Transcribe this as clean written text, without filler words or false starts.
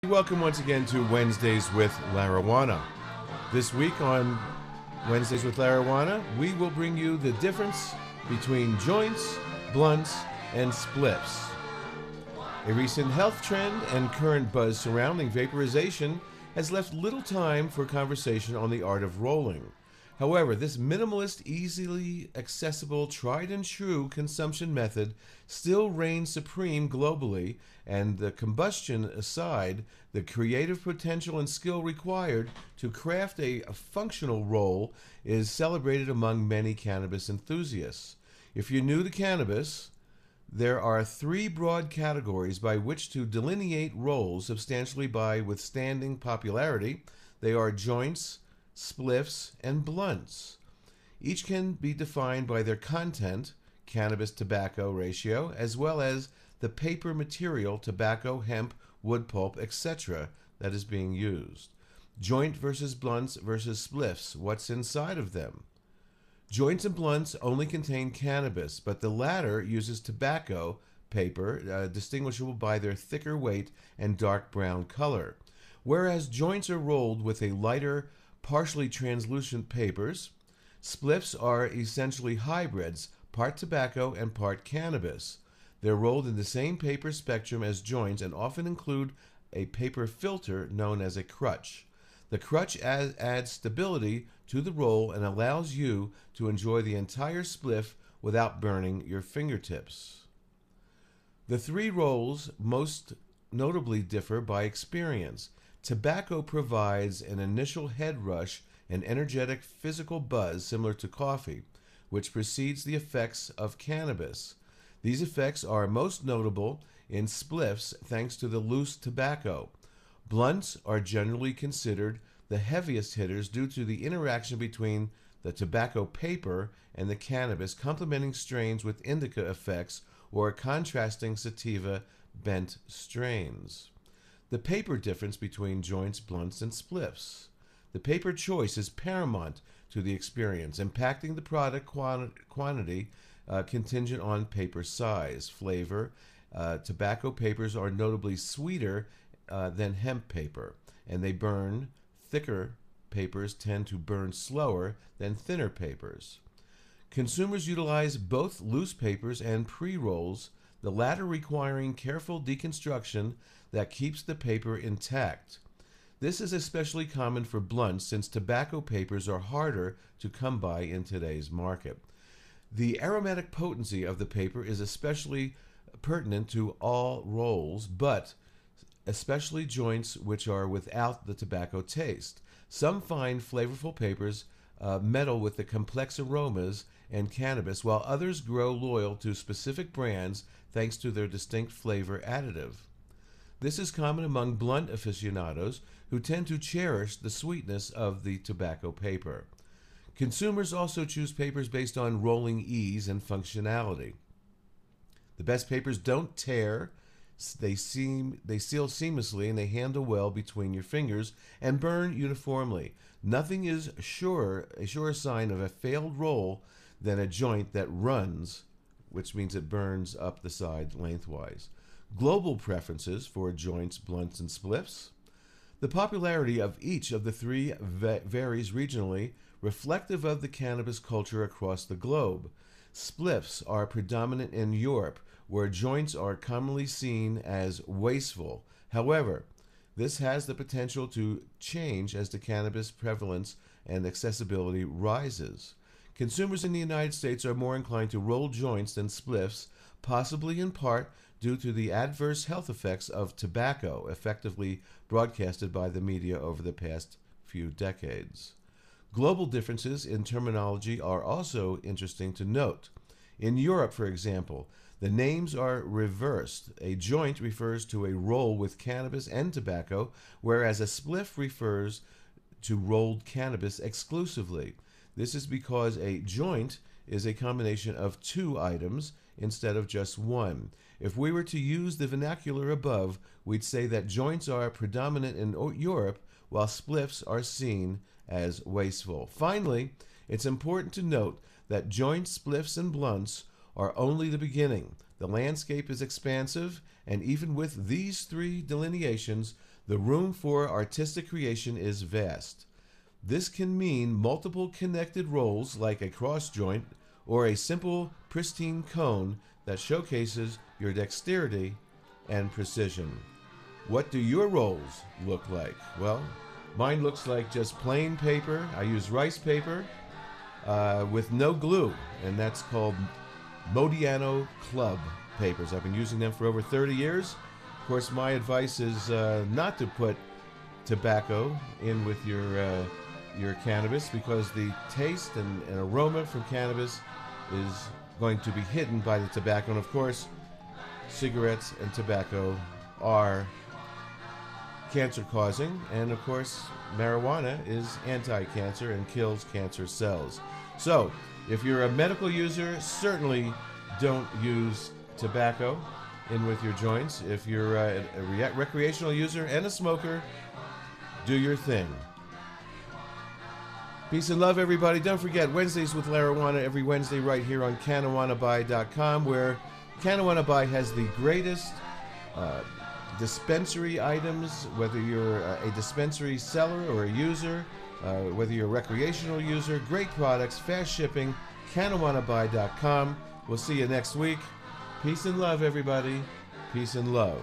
Welcome once again to Wednesdays with Larawana. This week on Wednesdays with Larawana, we will bring you the difference between joints, blunts, and spliffs. A recent health trend and current buzz surrounding vaporization has left little time for conversation on the art of rolling. However, this minimalist, easily accessible, tried and true consumption method still reigns supreme globally, and the combustion aside, the creative potential and skill required to craft a functional roll is celebrated among many cannabis enthusiasts. If you're new to cannabis, there are three broad categories by which to delineate rolls substantially by withstanding popularity. They are joints, spliffs, and blunts. Each can be defined by their content, cannabis-tobacco ratio, as well as the paper material, tobacco, hemp, wood pulp, etc. that is being used. Joint versus blunts versus spliffs. What's inside of them? Joints and blunts only contain cannabis, but the latter uses tobacco paper, distinguishable by their thicker weight and dark brown color, whereas joints are rolled with a lighter, partially translucent papers. Spliffs are essentially hybrids, part tobacco and part cannabis. They're rolled in the same paper spectrum as joints and often include a paper filter known as a crutch. The crutch adds stability to the roll and allows you to enjoy the entire spliff without burning your fingertips. The three rolls most notably differ by experience. Tobacco provides an initial head rush and energetic physical buzz similar to coffee, which precedes the effects of cannabis. These effects are most notable in spliffs thanks to the loose tobacco. Blunts are generally considered the heaviest hitters due to the interaction between the tobacco paper and the cannabis, complementing strains with indica effects or contrasting sativa bent strains. The paper difference between joints, blunts, and spliffs. The paper choice is paramount to the experience, impacting the product quantity contingent on paper size, flavor. Tobacco papers are notably sweeter than hemp paper, and they burn. Thicker papers tend to burn slower than thinner papers. Consumers utilize both loose papers and pre-rolls, the latter requiring careful deconstruction that keeps the paper intact. This is especially common for blunts since tobacco papers are harder to come by in today's market. The aromatic potency of the paper is especially pertinent to all rolls, but especially joints which are without the tobacco taste. Some fine, flavorful papers meddle with the complex aromas and cannabis, while others grow loyal to specific brands thanks to their distinct flavor additive. This is common among blunt aficionados who tend to cherish the sweetness of the tobacco paper. Consumers also choose papers based on rolling ease and functionality. The best papers don't tear, they seal seamlessly, and they handle well between your fingers and burn uniformly. Nothing is a surer sign of a failed roll than a joint that runs, which means it burns up the side lengthwise. Global preferences for joints, blunts, and spliffs. The popularity of each of the three varies regionally, reflective of the cannabis culture across the globe. Spliffs are predominant in Europe, where joints are commonly seen as wasteful. However, this has the potential to change as the cannabis prevalence and accessibility rises. Consumers in the United States are more inclined to roll joints than spliffs, possibly in part due to the adverse health effects of tobacco, effectively broadcasted by the media over the past few decades. Global differences in terminology are also interesting to note. In Europe, for example, the names are reversed. A joint refers to a roll with cannabis and tobacco, whereas a spliff refers to rolled cannabis exclusively. This is because a joint is a combination of two items instead of just one. If we were to use the vernacular above, we'd say that joints are predominant in Europe, while spliffs are seen as wasteful. Finally, it's important to note that joints, spliffs, and blunts are only the beginning. The landscape is expansive, and even with these three delineations, The room for artistic creation is vast. This can mean multiple connected rolls like a cross joint or a simple pristine cone that showcases your dexterity and precision. What do your rolls look like? Well, mine looks like just plain paper. I use rice paper with no glue, and that's called Modiano Club papers. I've been using them for over 30 years. Of course, my advice is not to put tobacco in with your cannabis, because the taste and aroma from cannabis is going to be hidden by the tobacco. And of course, cigarettes and tobacco are cancer causing, and of course marijuana is anti-cancer and kills cancer cells. So if you're a medical user, certainly don't use tobacco in with your joints. If you're a recreational user and a smoker, do your thing. Peace and love, everybody. Don't forget, Wednesdays with Larawana every Wednesday right here on CannaWannaBuy.com, where CannaWannaBuy has the greatest dispensary items, whether you're a dispensary seller or a user, whether you're a recreational user. Great products, fast shipping, CannaWannaBuy.com. We'll see you next week. Peace and love, everybody. Peace and love.